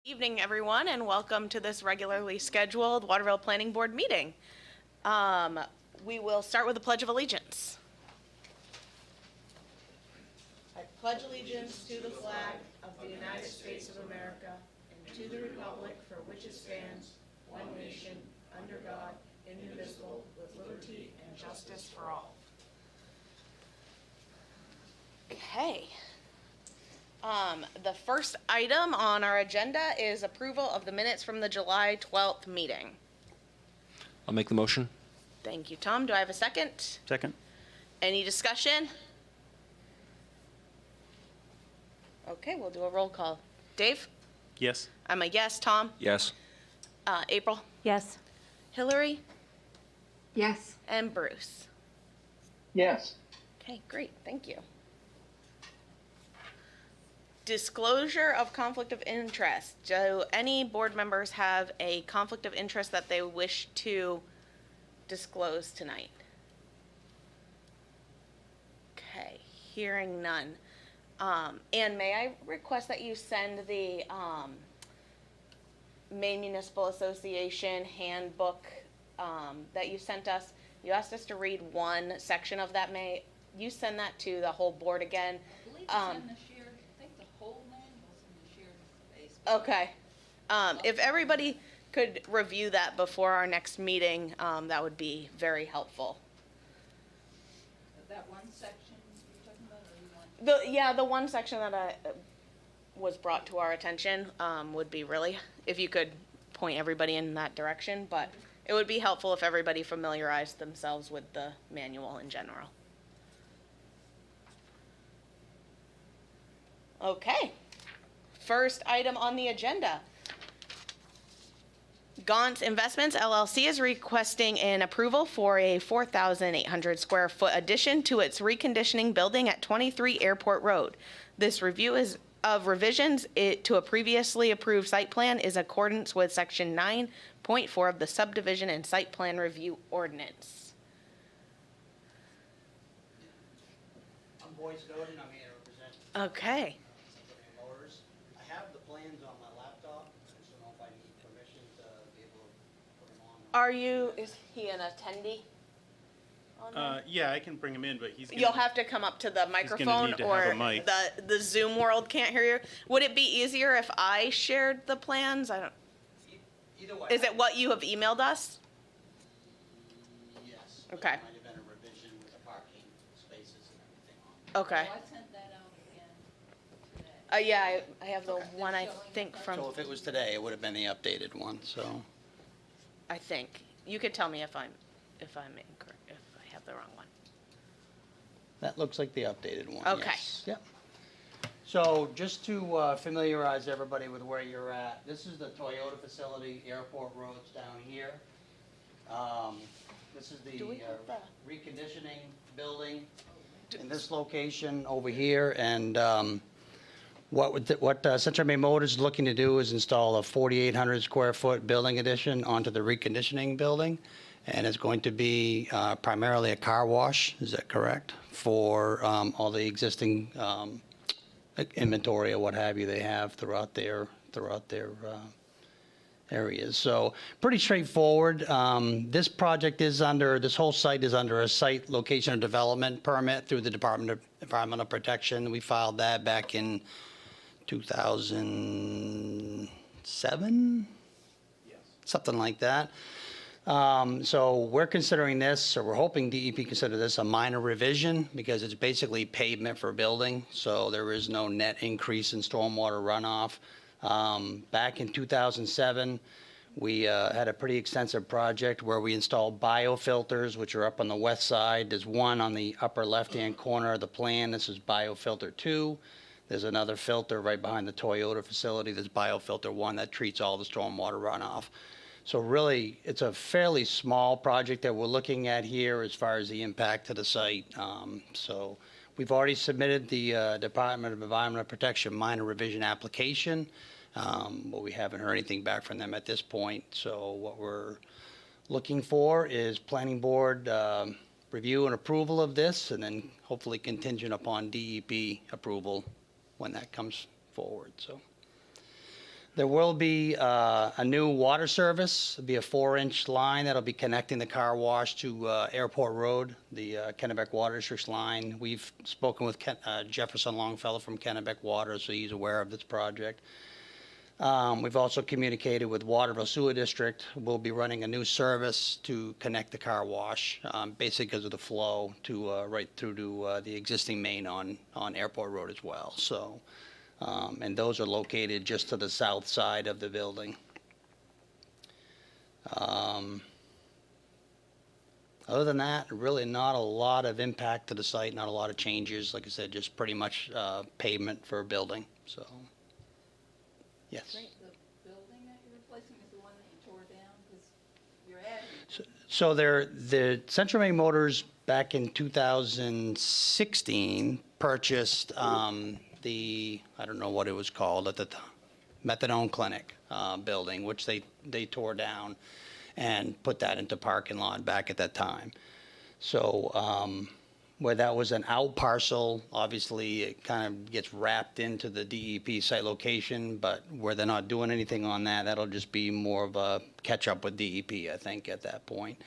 Evening, everyone, and welcome to this regularly scheduled Waterville Planning Board meeting. We will start with the Pledge of Allegiance. I pledge allegiance to the flag of the United States of America and to the republic for which it stands, one nation, under God, indivisible, with liberty and justice for all. Okay. The first item on our agenda is approval of the minutes from the July 12th meeting. I'll make the motion. Thank you, Tom. Do I have a second? Second. Any discussion? Okay, we'll do a roll call. Dave? Yes. I'm a yes. Tom? Yes. April? Yes. Hillary? Yes. And Bruce? Yes. Okay, great. Thank you. Disclosure of conflict of interest. Do any board members have a conflict of interest that they wish to disclose tonight? Okay, hearing none. And may I request that you send the Maine Municipal Association handbook that you sent us? You asked us to read one section of that. May you send that to the whole board again? I believe it's in the shared, I think the whole manual's in the shared space. Okay. If everybody could review that before our next meeting, that would be very helpful. That one section you're talking about, or you want? The one section that was brought to our attention would be really, if you could point everybody in that direction, but it would be helpful if everybody familiarized themselves with the manual in general. Okay. First item on the agenda. Gaunt Investments LLC is requesting an approval for a 4,800 square foot addition to its reconditioning building at 23 Airport Road. This review is of revisions to a previously approved site plan is accordance with section 9.4 of the subdivision and site plan review ordinance. I'm Boyce Godin. I'm here to represent Okay. Motors. I have the plans on my laptop. I just don't know if I need permission to be able to put them on. Is he an attendee? on there? Yeah, I can bring him in, but he's gonna, You'll have to come up to the microphone need to or have a mic. the Zoom world can't hear you. Would it be easier if I shared the plans? I don't, Either way. is it what you have emailed us? Yes. but Okay. There might have been a revision with the parking spaces and everything on. Okay. Oh, I sent that out again today. Yeah, I have the Okay. one I think from, So if it was today, it would have been the updated one, so. I think. You could tell me if I'm incorrect, if I have the wrong one. That looks like the updated one. Okay. Yes. Yep. So just to familiarize everybody with where you're at, this is the Toyota facility, Airport Road's down here. This is the Do we have the- reconditioning building in this location over here. And what Central Maine Motors is looking to do is install a 4,800 square foot building addition onto the reconditioning building. And it's going to be primarily a car wash, is that correct? For all the existing inventory or what have you they have throughout their areas. So pretty straightforward. This whole site is under a site location and development permit through the Department of Environmental Protection. We filed that back in 2007? Yes. Something like that. So we're considering this, or we're hoping DEP consider this a minor revision because it's basically pavement for building, so there is no net increase in stormwater runoff. Back in 2007, we had a pretty extensive project where we installed biofilters, which are up on the west side. There's one on the upper left-hand corner of the plan. This is biofilter 2. There's another filter right behind the Toyota facility. There's biofilter 1 that treats all the stormwater runoff. So really, it's a fairly small project that we're looking at here as far as the impact to the site. So we've already submitted the Department of Environmental Protection minor revision application, but we haven't heard anything back from them at this point. So what we're looking for is planning board review and approval of this, and then hopefully contingent upon DEP approval when that comes forward. So There will be a new water service. It'll be a 4-inch line that'll be connecting the car wash to Airport Road, the Kennebec Water District's line. We've spoken with Jefferson Longfellow from Kennebec Water, so he's aware of this project. We've also communicated with Waterville Sewer District. We'll be running a new service to connect the car wash, basically because of the flow to right through to the existing main on Airport Road as well. So. And those are located just to the south side of the building. Other than that, really not a lot of impact to the site, not a lot of changes. Like I said, just pretty much pavement for building, so, yes. The building that you're replacing is the one that you tore down, because you're adding. So the Central Maine Motors back in 2016 purchased I don't know what it was called at the methadone clinic building, which they tore down and put that into parking lot back at that time. So where that was an out parcel, obviously it kind of gets wrapped into the DEP site location, but where they're not doing anything on that, that'll just be more of a catch up with DEP, I think, at that point.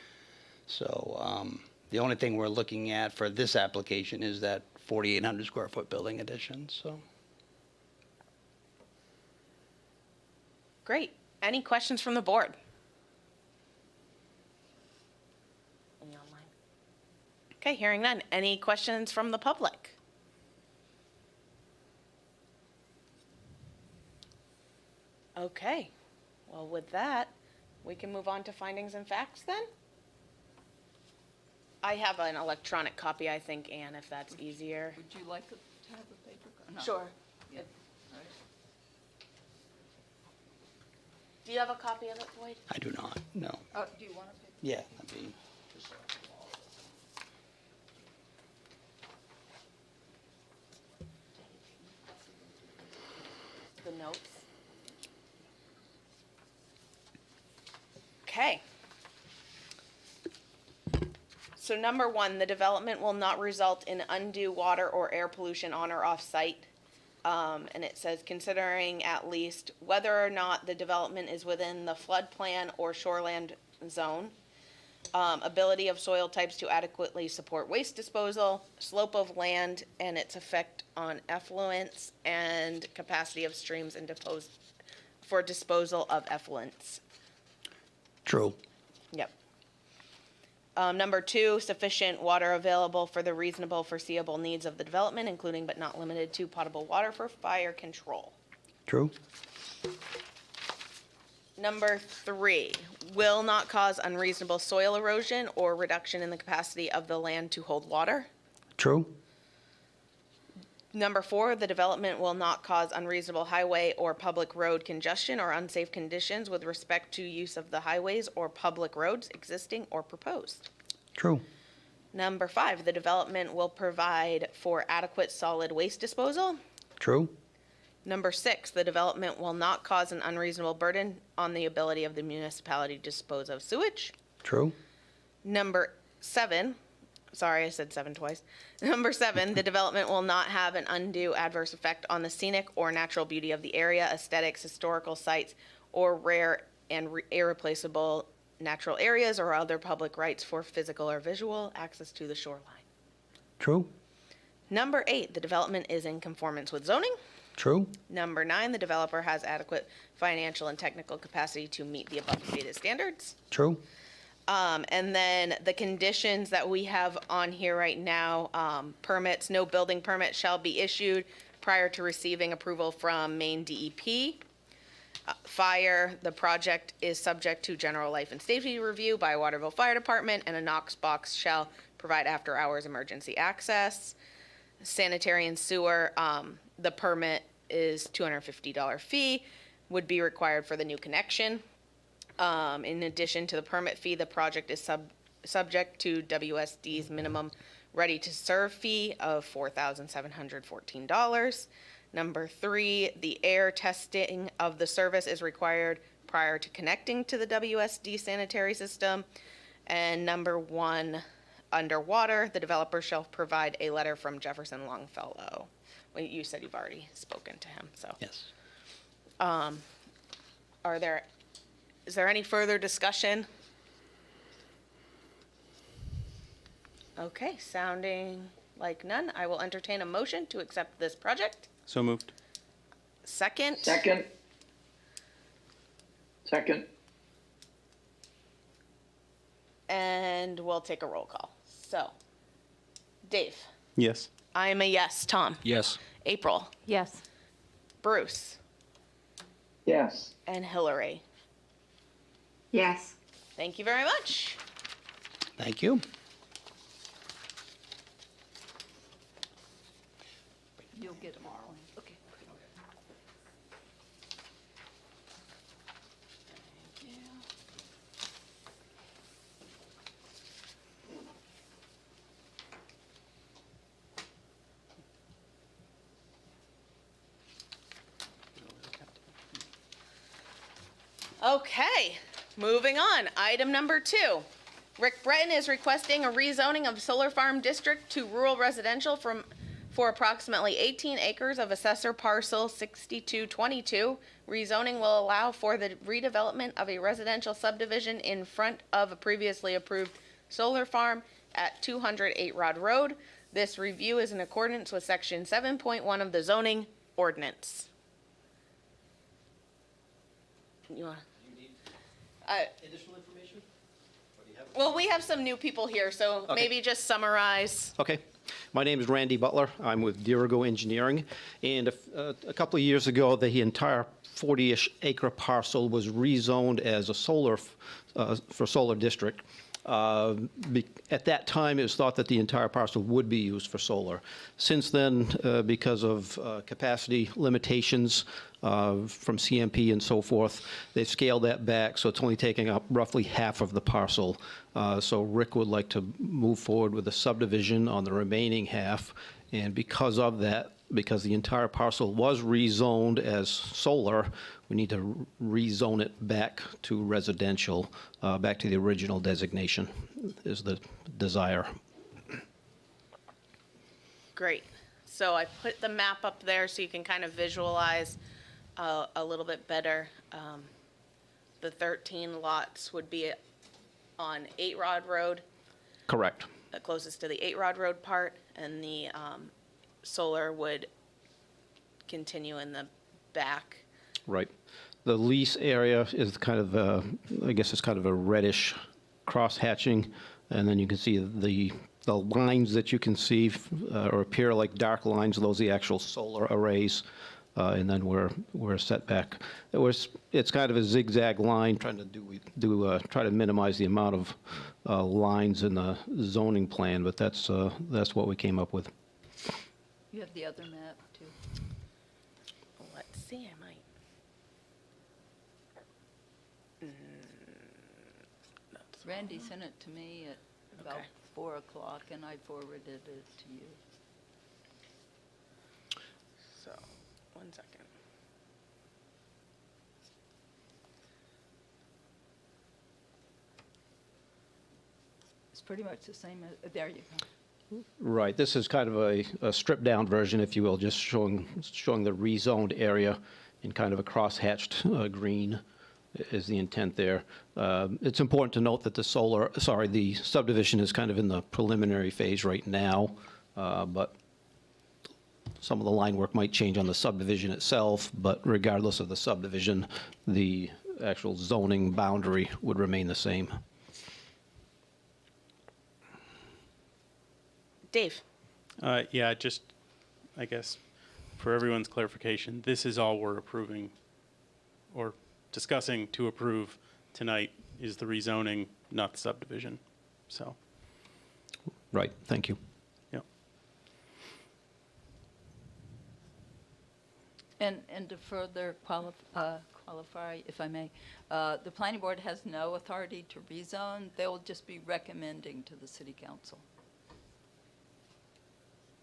So the only thing we're looking at for this application is that 4,800 square foot building addition, so. Great. Any questions from the board? Any online? Okay, hearing none. Any questions from the public? Okay. Well, with that, we can move on to findings and facts then? I have an electronic copy, I think, Anne, if that's easier. Would you like to have a paper? No. Sure. Yeah. All right. Do you have a copy of it, Boyd? I do not, no. Oh, do you want a paper? Yeah, that'd be, The notes. Okay. So number one, the development will not result in undue water or air pollution on or off site. And it says considering at least whether or not the development is within the flood plan or shoreland zone, ability of soil types to adequately support waste disposal, slope of land and its effect on effluents, and capacity of streams and for disposal of effluents. true, Yep. Number two, sufficient water available for the reasonable foreseeable needs of the development, including but not limited to potable water for fire control. true, Number three, will not cause unreasonable soil erosion or reduction in the capacity of the land to hold water. true, Number four, the development will not cause unreasonable highway or public road congestion or unsafe conditions with respect to use of the highways or public roads existing or proposed. true, Number five, the development will provide for adequate solid waste disposal. true, Number six, the development will not cause an unreasonable burden on the ability of the municipality to dispose of sewage. true, Number seven, sorry, I said seven twice. Number seven, the development will not have an undue adverse effect on the scenic or natural beauty of the area, aesthetics, historical sites, or rare and irreplaceable natural areas or other public rights for physical or visual access to the shoreline. true, Number eight, the development is in conformance with zoning. true, Number nine, the developer has adequate financial and technical capacity to meet the above stated standards. true, And then the conditions that we have on here right now, permits, no building permit shall be issued prior to receiving approval from Maine DEP. Fire, the project is subject to general life and safety review by Waterville Fire Department, and a Knox box shall provide after-hours emergency access. Sanitary and sewer, the permit is $250 fee, would be required for the new connection. In addition to the permit fee, the project is subject to WSD's minimum ready-to-serve fee of $4,714. Number three, the air testing of the service is required prior to connecting to the WSD sanitary system. And number one, underwater, the developer shall provide a letter from Jefferson Longfellow. Well, you said you've already spoken to him, so. yes, Is there any further discussion? Okay, sounding like none, I will entertain a motion to accept this project. So moved. Second? Second. Second. And we'll take a roll call. So, Dave? Yes. I am a yes. Tom? Yes. April? Yes. Bruce? Yes. And Hillary? Yes. Thank you very much. Thank you. You'll get them all. Okay. Thank you. Okay, moving on. Item number 2. Rick Breton is requesting a rezoning of Solar Farm District to rural residential for approximately 18 acres of assessor parcel 6222. Rezoning will allow for the redevelopment of a residential subdivision in front of a previously approved solar farm at 208 Rod Road. This review is in accordance with section 7.1 of the zoning ordinance. You want? Additional information? Or do you have it? Well, we have some new people here, so Okay. maybe just summarize. Okay. My name is Randy Butler. I'm with Dirigo Engineering. And a couple of years ago, the entire 40-ish acre parcel was rezoned as a for solar district. At that time, it was thought that the entire parcel would be used for solar. Since then, because of capacity limitations from CMP and so forth, they've scaled that back, so it's only taking up roughly half of the parcel. So Rick would like to move forward with a subdivision on the remaining half, and because of that, because the entire parcel was rezoned as solar, we need to rezone it back to residential, back to the original designation, is the desire. Great. So I put the map up there so you can kind of visualize a little bit better. The 13 lots would be on 8 Rod Road, Correct. closest to the 8 Rod Road part, and the solar would continue in the back. Right. The lease area is kind of, I guess it's kind of a reddish cross-hatching, and then you can see the lines that you can see or appear like dark lines, those are the actual solar arrays, and then we're set back. It's kind of a zigzag line, trying to try to minimize the amount of lines in the zoning plan, but that's what we came up with. You have the other map, too. Let's see, I might. Randy sent it to me at about Okay. 4 o'clock, and I forwarded it to you. So, 1 second. It's pretty much the same, there you go. Right, this is kind of a stripped-down version, if you will, just showing the rezoned area in kind of a cross-hatched green is the intent there. It's important to note that the subdivision is kind of in the preliminary phase right now, but some of the line work might change on the subdivision itself, but regardless of the subdivision, the actual zoning boundary would remain the same. Dave? Yeah, just, I guess, for everyone's clarification, this is all we're approving or discussing to approve tonight is the rezoning, not the subdivision. So, Right, thank you. yeah. And to further qualify, if I may, the planning board has no authority to rezone. They'll just be recommending to the city council.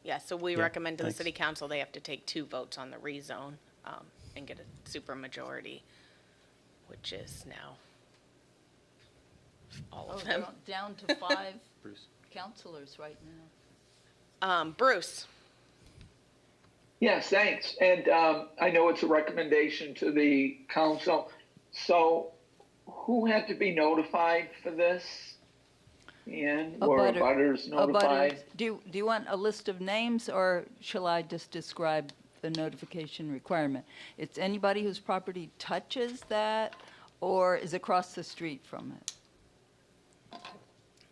Yeah, so we Yeah, recommend to the thanks. city council, they have to take 2 votes on the rezone and get a supermajority, which is now all Oh, of they're them. down to 5 Bruce. councilors right now. Bruce? Yes, thanks. And I know it's a recommendation to the council. So who had to be notified for this? And were Abutter- butters notified? abutters. Do you want a list of names, or shall I just describe the notification requirement? It's anybody whose property touches that or is across the street from it.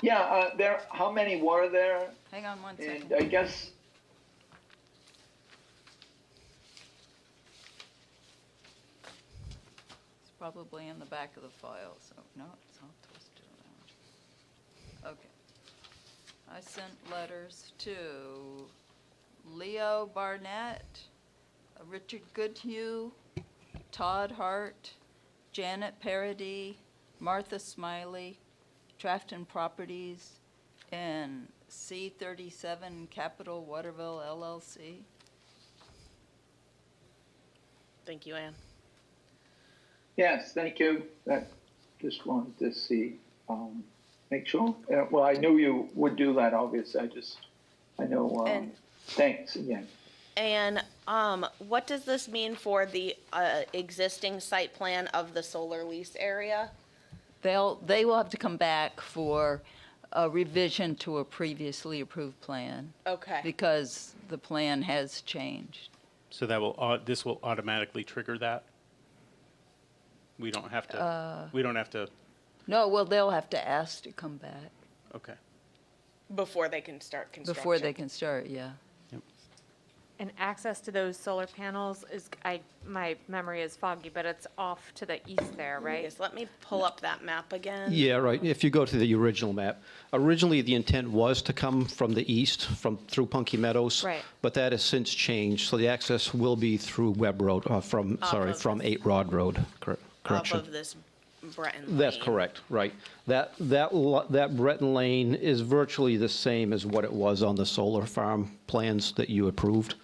Yeah, how many were there? Hang on one And second. I guess, It's probably in the back of the file, so, no, it's all twisted around. Okay. I sent letters to Leo Barnett, Richard Goodhue, Todd Hart, Janet Parody, Martha Smiley, Trafton Properties, and C37 Capital Waterville LLC. Thank you, Ann. yes, thank you. I just wanted to see, make sure. Well, I knew you would do that, obviously. I know, And- thanks again. And what does this mean for the existing site plan of the solar lease area? They will have to come back for a revision to a previously approved plan Okay. because the plan has changed. So this will automatically trigger that? We don't have to, No, well, they'll have to ask to come back okay. Before they can start construction. before they can start, yeah. And access to those solar panels is, my memory is foggy, but it's off to the east there, right? Yes, let me pull up that map again. Yeah, right. If you go to the original map, originally the intent was to come from the east, through Punky Meadows. Right. But that has since changed, so the access will be through Webb Road, from of 8 Rod Road. Off Correction. of this Breton That's Lane. correct, right. That Breton Lane is virtually the same as what it was on the solar farm plans that you approved.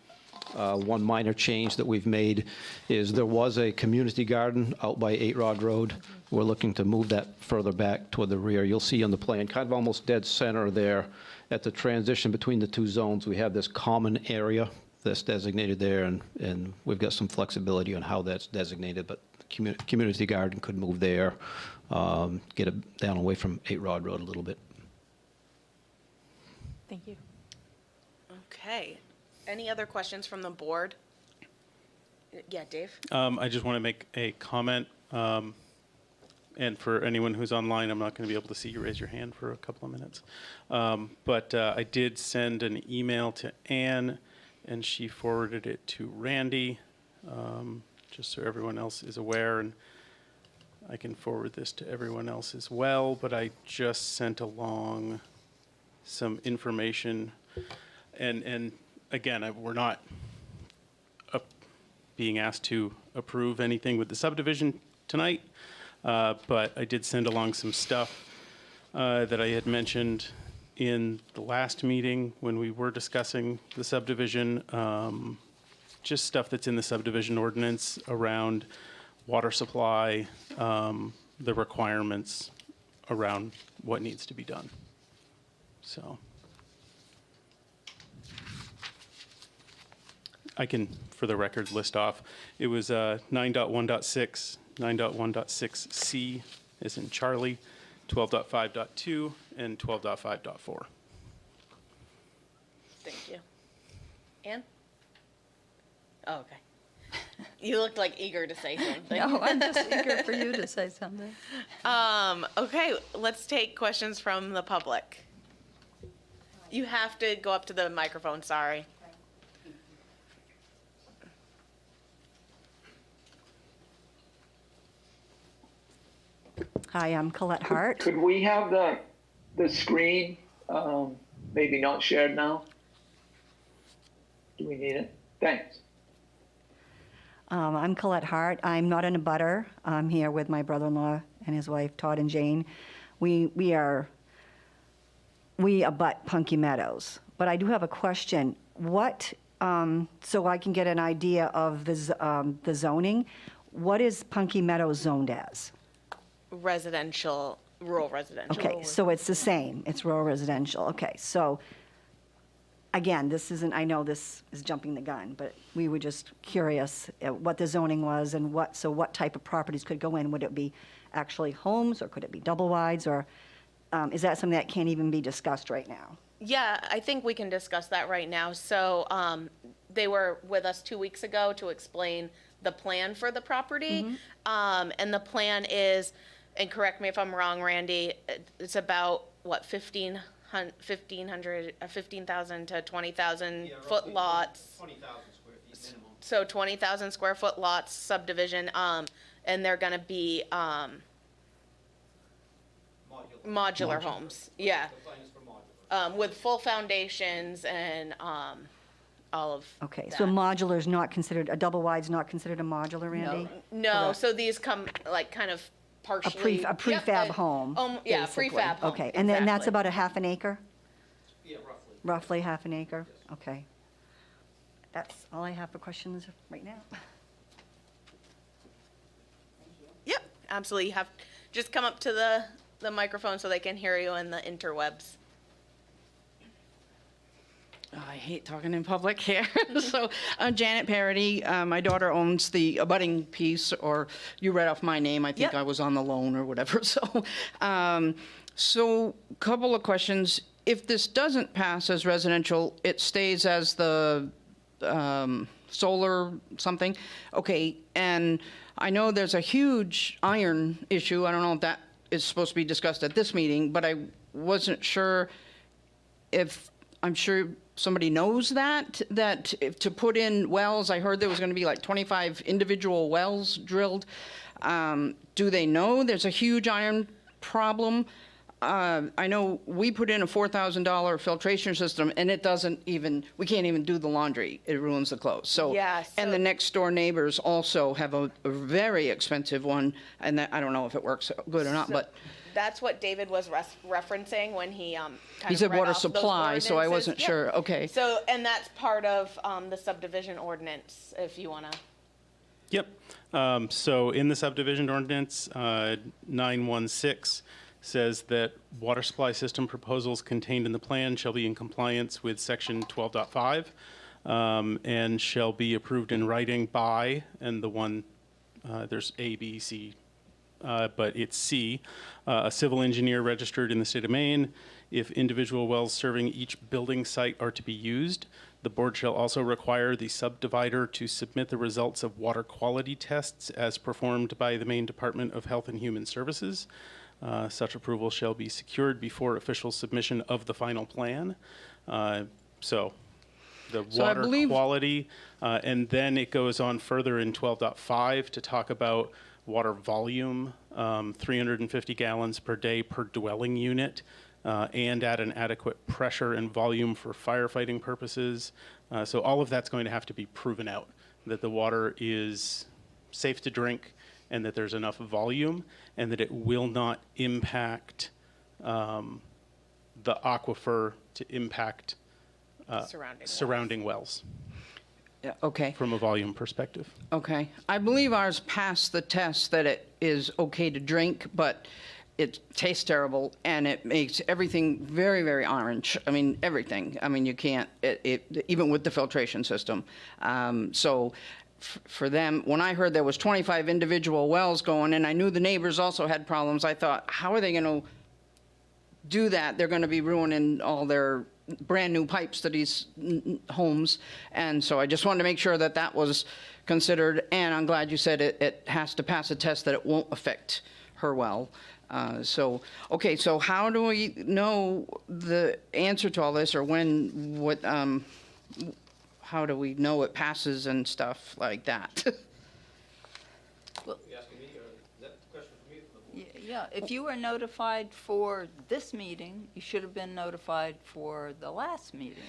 One minor change that we've made is there was a community garden out by 8 Rod Road. We're looking to move that further back toward the rear. You'll see on the plan, kind of almost dead center there, at the transition between the two zones, we have this common area that's designated there, and we've got some flexibility on how that's designated, but the community garden could move there, get it down away from 8 Rod Road a little bit. Thank you. Okay. Any other questions from the board? Yeah, Dave? I just want to make a comment, and for anyone who's online, I'm not going to be able to see you raise your hand for a couple of minutes. But I did send an email to Ann, and she forwarded it to Randy, just so everyone else is aware, and I can forward this to everyone else as well, but I just sent along some information, and again, we're not being asked to approve anything with the subdivision tonight, but I did send along some stuff that I had mentioned in the last meeting when we were discussing the subdivision, just stuff that's in the subdivision ordinance around water supply, the requirements around what needs to be done. So I can, for the record, list off. It was 9.1.6, 9.1.6C is in Charlie, 12.5.2, and 12.5.4. Thank you. Ann? Oh, okay. You looked like eager to say something. No, I'm just eager for you to say something. Okay, let's take questions from the public. You have to go up to the microphone, sorry. Hi, I'm Colette Hart. Could we have the screen, maybe not shared now? Do we need it? Thanks. I'm Colette Hart. I'm not in a butter. I'm here with my brother-in-law and his wife, Todd and Jane. We abut Punky Meadows. But I do have a question. What, so I can get an idea of the zoning, what is Punky Meadows zoned as? Rural residential. Okay, so it's the same. It's rural residential. Okay, so again, this isn't, I know this is jumping the gun, but we were just curious what the zoning was and what type of properties could go in. Would it be actually homes, or could it be double wides, or is that something that can't even be discussed right now? Yeah, I think we can discuss that right now. So, they were with us 2 weeks ago to explain the plan for the property. And the plan is, and correct me if I'm wrong, Randy, it's about, what, 15,000 to 20,000 foot lots. 20,000 square feet minimum. So 20,000 square foot lots subdivision, and they're gonna be, modular homes. Yeah. The plan is for modular. With full foundations and, all of Okay, so that. modular is not considered, a double wide's not considered a modular, Randy? No, so these come like kind of partially. A prefab Yep, home? Yeah, basically. prefab home. Okay, and then that's exactly. about a half an acre? Yeah, roughly. Roughly half an acre? Okay. That's all I have for questions right now. Yep, absolutely. You have, just come up to the microphone so they can hear you in the interwebs. I hate talking in public here. So, Janet Parody, my daughter owns the abutting piece, or you read off my name. I think Yep. I was on the loan or whatever. So couple of questions. If this doesn't pass as residential, it stays as the solar something. Okay, and I know there's a huge iron issue. I don't know if that is supposed to be discussed at this meeting, but I wasn't sure if, I'm sure somebody knows that if to put in wells, I heard there was going to be like 25 individual wells drilled. Do they know there's a huge iron problem? I know we put in a $4,000 filtration system, and it doesn't even, we can't even do the laundry. It ruins the clothes. So, Yeah, and so- the next door neighbors also have a very expensive one, and that, I don't know if it works good or not, but That's what David was referencing when he, kind he of said read water off those supply, so I ordinances. wasn't Yep. sure. Okay. So, and that's part of, the subdivision ordinance, if you wanna. Yep. So in the subdivision ordinance, 916 says that water supply system proposals contained in the plan shall be in compliance with section 12.5 and shall be approved in writing by, and the one, there's A, B, C, but it's C, a civil engineer registered in the state of Maine. If individual wells serving each building site are to be used, the board shall also require the subdivider to submit the results of water quality tests as performed by the Maine Department of Health and Human Services. Such approval shall be secured before official submission of the final plan. So the So I water believe- quality, and then it goes on further in 12.5 to talk about water volume, 350 gallons per day per dwelling unit, and at an adequate pressure and volume for firefighting purposes. So all of that's going to have to be proven out, that the water is safe to drink and that there's enough volume and that it will not impact the aquifer to impact surrounding wells Yeah, okay. from a volume perspective. Okay. I believe ours passed the test that it is okay to drink, but it tastes terrible and it makes everything very, very orange. I mean, everything. I mean, you can't, even with the filtration system. So for them, when I heard there was 25 individual wells going, and I knew the neighbors also had problems, I thought, how are they going to do that? They're going to be ruining all their brand new pipes to these homes. And so I just wanted to make sure that that was considered. And I'm glad you said it has to pass a test that it won't affect her well. So, okay, so how do we know the answer to all this, or how do we know it passes and stuff like that? You asking me, or is that a question for me? Yeah, if you were notified for this meeting, you should have been notified for the last meeting.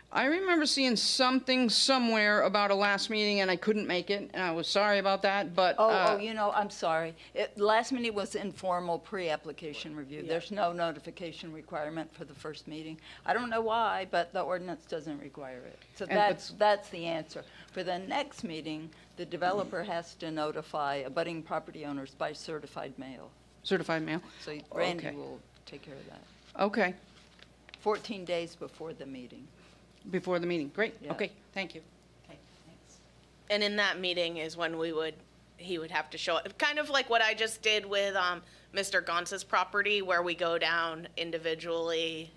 I remember seeing something somewhere about a last meeting, and I couldn't make it, and I was sorry about that, but... I'm sorry. Last meeting was informal pre-application review. There's no notification requirement for the first meeting. I don't know why, but the ordinance doesn't require it. So that's the answer. For the next meeting, the developer has to notify abutting property owners by certified mail. Certified mail? So Randy Okay. will take care of that. Okay, 14 days before the meeting. before the meeting, great, Yeah. okay, thank you. Okay, thanks. And in that meeting is when he would have to show it, kind of like what I just did with Mr. Gonz's property, where we go down individually.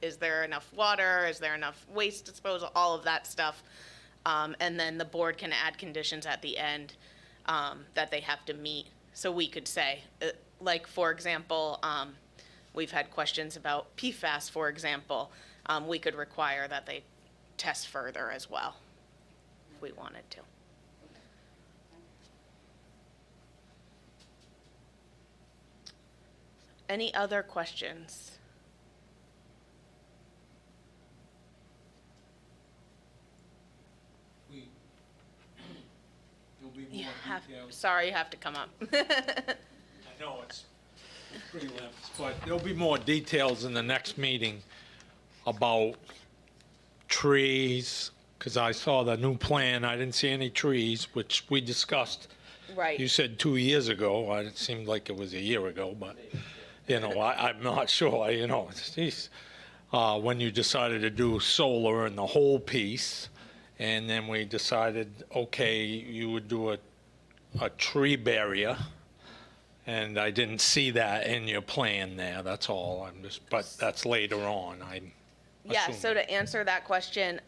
Is there enough water? Is there enough waste disposal? All of that stuff. And then the board can add conditions at the end that they have to meet. So we could say, like, for example, we've had questions about PFAS, for example. We could require that they test further as well, if we wanted to. Any other questions? There'll be You more have, details. sorry, you have to come up. I know it's pretty limited, but there'll be more details in the next meeting about trees, because I saw the new plan, I didn't see any trees, which we discussed. Right. You said 2 years ago, it seemed like it was a year ago, but, you know, I'm not sure, you know, geez. When you decided to do solar and the whole piece, and then we decided, okay, you would do a tree barrier, and I didn't see that in your plan there, that's all, but that's later on, I'm Yeah, so assuming. to answer that question,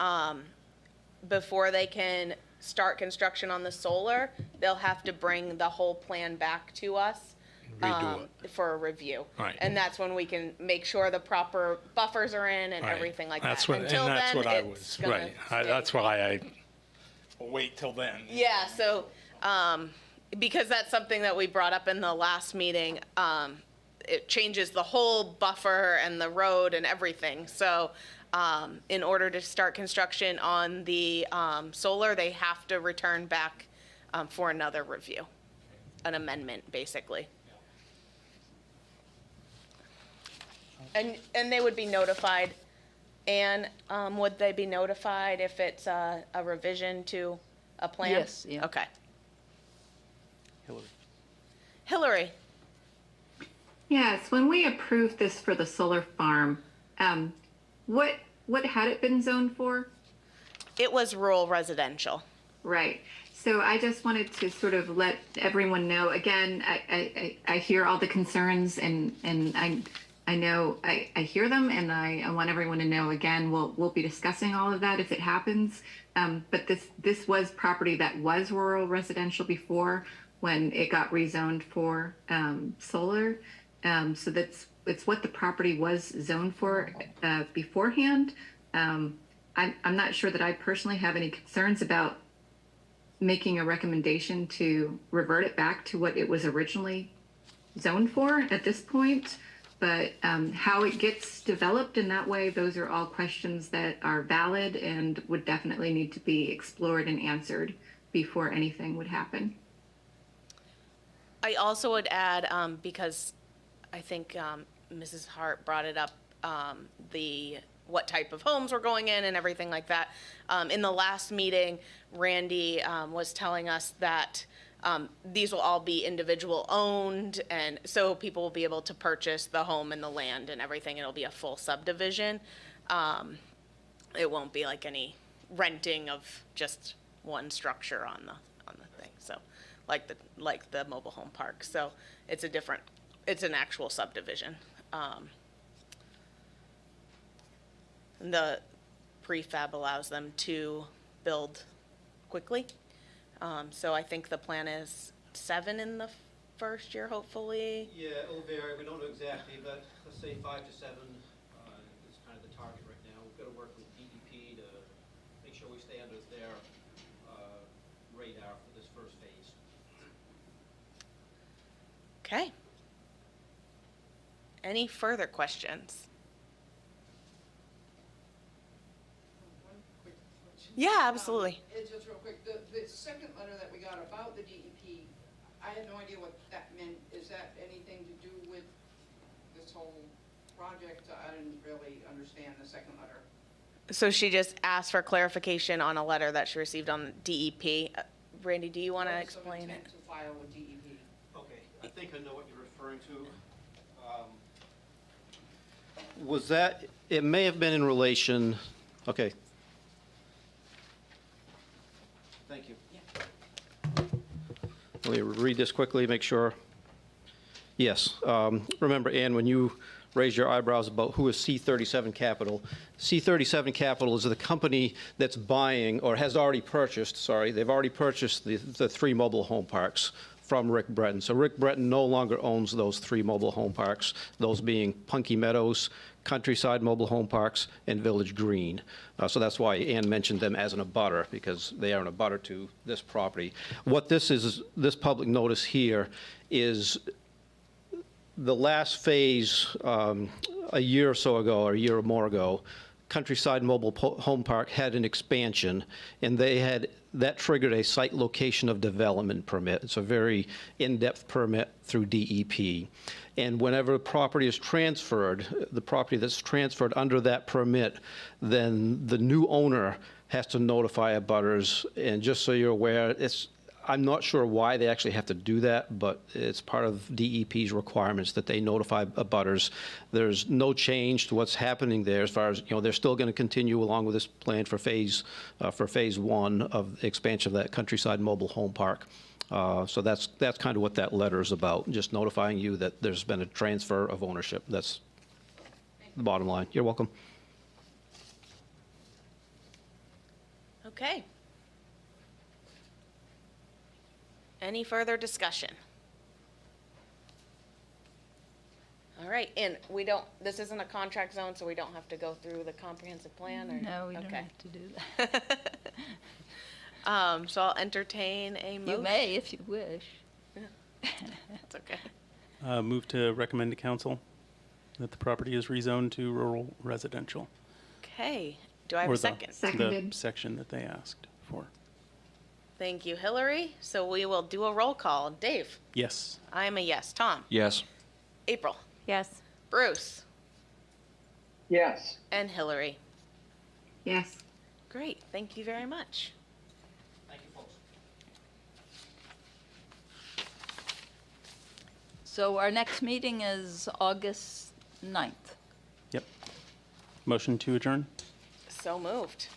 before they can start construction on the solar, they'll have to bring the whole plan back to us. Redo For a review. Right. And that's when we can make sure the proper buffers are in and Right. everything like That's that. what, Until and that's then, what I it's was, gonna right, stay. that's why I, will wait till then. Yeah, so, because that's something that we brought up in the last meeting, it changes the whole buffer and the road and everything. So, in order to start construction on the, solar, they have to return back, for another review, an amendment, basically. And they would be notified. And, would they be notified if it's a revision to a plan? Yes, yeah. Okay. Hillary. Hillary, Yes, when we approved this for the solar farm, what had it been zoned for? it was rural residential. Right. So I just wanted to sort of let everyone know, again, I hear all the concerns and I know I hear them and I want everyone to know, again, we'll be discussing all of that if it happens. But this was property that was rural residential before when it got rezoned for solar. So it's what the property was zoned for beforehand. I'm not sure that I personally have any concerns about making a recommendation to revert it back to what it was originally zoned for at this point. But how it gets developed in that way, those are all questions that are valid and would definitely need to be explored and answered before anything would happen. I also would add, because I think Mrs. Hart brought it up, what type of homes were going in and everything like that. In the last meeting, Randy was telling us that these will all be individual owned, and so people will be able to purchase the home and the land and everything. It'll be a full subdivision. It won't be like any renting of just one structure on the thing. So, like the mobile home park. So it's an actual subdivision. The prefab allows them to build quickly. So I think the plan is 7 in the first year, hopefully. Yeah, it'll vary, we don't know exactly, but let's say 5 to 7 is kind of the target right now. We've got to work with DEP to make sure we stay under their radar for this first phase. Okay. Any further questions? Yeah, absolutely. It's just real quick, the second letter that we got about the DEP, I had no idea what that meant. Is that anything to do with this whole project? I didn't really understand the second letter. So she just asked for clarification on a letter that she received on DEP. Randy, do you want to Notice of explain it? intent to file with DEP. Okay, I think I know what you're referring to. Was that, it may have been in relation, okay. Thank you. Let me read this quickly, make sure. Yes. Remember, Ann, when you raised your eyebrows about who is C37 Capital, C37 Capital is the company that's buying, or has already purchased, sorry, they've already purchased the 3 mobile home parks from Rick Breton. So Rick Breton no longer owns those 3 mobile home parks, those being Punky Meadows, Countryside Mobile Home Parks, and Village Green. So that's why Ann mentioned them as an abutter, because they are an abutter to this property. What this is, this public notice here is the last phase, a year or so ago, or a year or more ago, Countryside Mobile Home Park had an expansion, and that triggered a site location of development permit. It's a very in-depth permit through DEP. And whenever property is transferred, the property that's transferred under that permit, then the new owner has to notify abutters. And just so you're aware, I'm not sure why they actually have to do that, but it's part of DEP's requirements that they notify abutters. There's no change to what's happening there as far as, they're still going to continue along with this plan for phase 1 of the expansion of that Countryside Mobile Home Park. So that's kind of what that letter is about, just notifying you that there's been a transfer of ownership. That's the bottom line. You're welcome. Okay. Any further discussion? All right, and this isn't a contract zone, so we don't have to go through the comprehensive plan, or? No, we don't Okay. have to do that. So I'll entertain a motion. You may if you wish. That's okay. Move to recommend to council that the property is rezoned to rural residential. Okay, do I have Or a the- second? Seconded. The section that they asked for. Thank you, Hillary. So we will do a roll call. Dave? Yes. I'm a yes. Tom? Yes. April? Yes. Bruce? Yes. And Hillary? Yes. Great, thank you very much. Thank you, folks. So our next meeting is August 9th. Yep. Motion to adjourn? So moved.